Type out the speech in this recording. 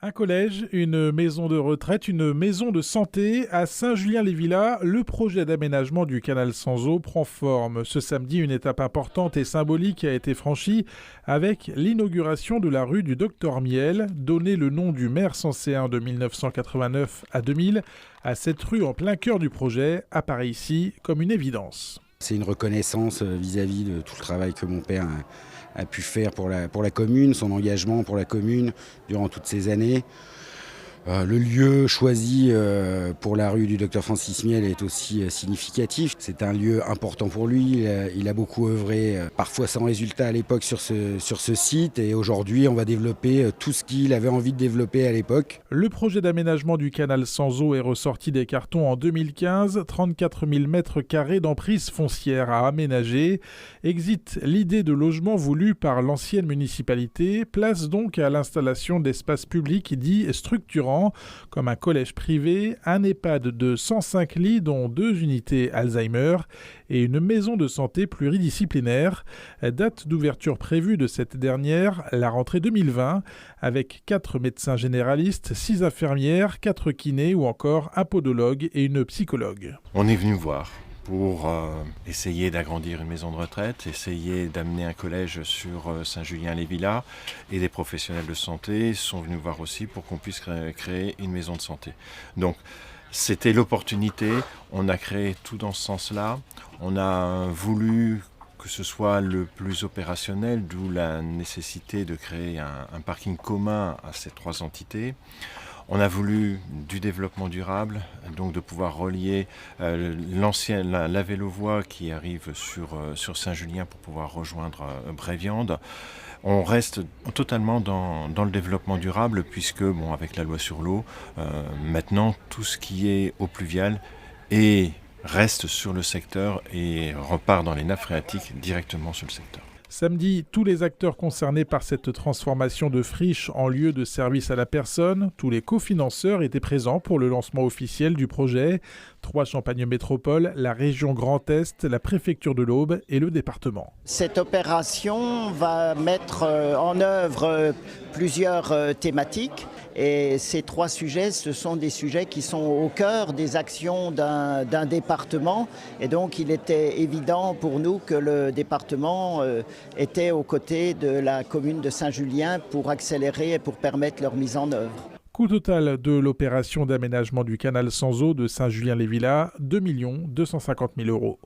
Un collège, une maison de retraite, une maison de santé. À Saint-Julien-les-Villas, le projet d'aménagement du canal sans eau prend forme. Ce samedi, une étape importante et symbolique a été franchie avec l'inauguration de la rue du Docteur Miel, donné le nom du maire sancéen de 1989 à 2000. À cette rue en plein cœur du projet apparaît ici comme une évidence. C'est une reconnaissance vis-à-vis de tout le travail que mon père a pu faire pour la commune, son engagement pour la commune durant toutes ces années. Le lieu choisi pour la rue du Docteur Francis Miel est aussi significatif. C'est un lieu important pour lui. Il a beaucoup œuvré, parfois sans résultat à l'époque sur ce site. Et aujourd'hui, on va développer tout ce qu'il avait envie de développer à l'époque. Le projet d'aménagement du canal sans eau est ressorti des cartons en 2015. 34 000 mètres carrés d'emprise foncière à aménager. Exit l'idée de logement voulue par l'ancienne municipalité. Place donc à l'installation d'espaces publics dits structurants, comme un collège privé, un EHPAD de 105 lits dont 2 unités Alzheimer et une maison de santé pluridisciplinaire. Date d'ouverture prévue de cette dernière, la rentrée 2020, avec 4 médecins généralistes, 6 infirmières, 4 kinés ou encore un podologue et une psychologue. On est venu voir pour essayer d'agrandir une maison de retraite, essayer d'amener un collège sur Saint-Julien-les-Villas, et des professionnels de santé sont venus voir aussi pour qu'on puisse créer une maison de santé. Donc c'était l'opportunité, on a créé tout dans ce sens-là, on a voulu que ce soit le plus opérationnel, d'où la nécessité de créer un parking commun à ces 3 entités. On a voulu du développement durable, donc de pouvoir relier la vélo-voie qui arrive sur Saint-Julien pour pouvoir rejoindre Bréviande. On reste totalement dans le développement durable puisque, avec la loi sur l'eau, maintenant tout ce qui est eau pluviale reste sur le secteur et repart dans les nappes phréatiques directement sur le secteur. Samedi, tous les acteurs concernés par cette transformation de friche en lieu de service à la personne, tous les cofinanceurs étaient présents pour le lancement officiel du projet. 3 Champagne Métropole, la région Grand Est, la préfecture de l'Aube et le département. Cette opération va mettre en œuvre plusieurs thématiques. Et ces 3 sujets, ce sont des sujets qui sont au cœur des actions d'un département. Et donc, il était évident pour nous que le département était aux côtés de la commune de Saint-Julien pour accélérer et pour permettre leur mise en œuvre. Coût total de l'opération d'aménagement du canal sans eau de Saint-Julien-les-Villas, 2 250 000 €.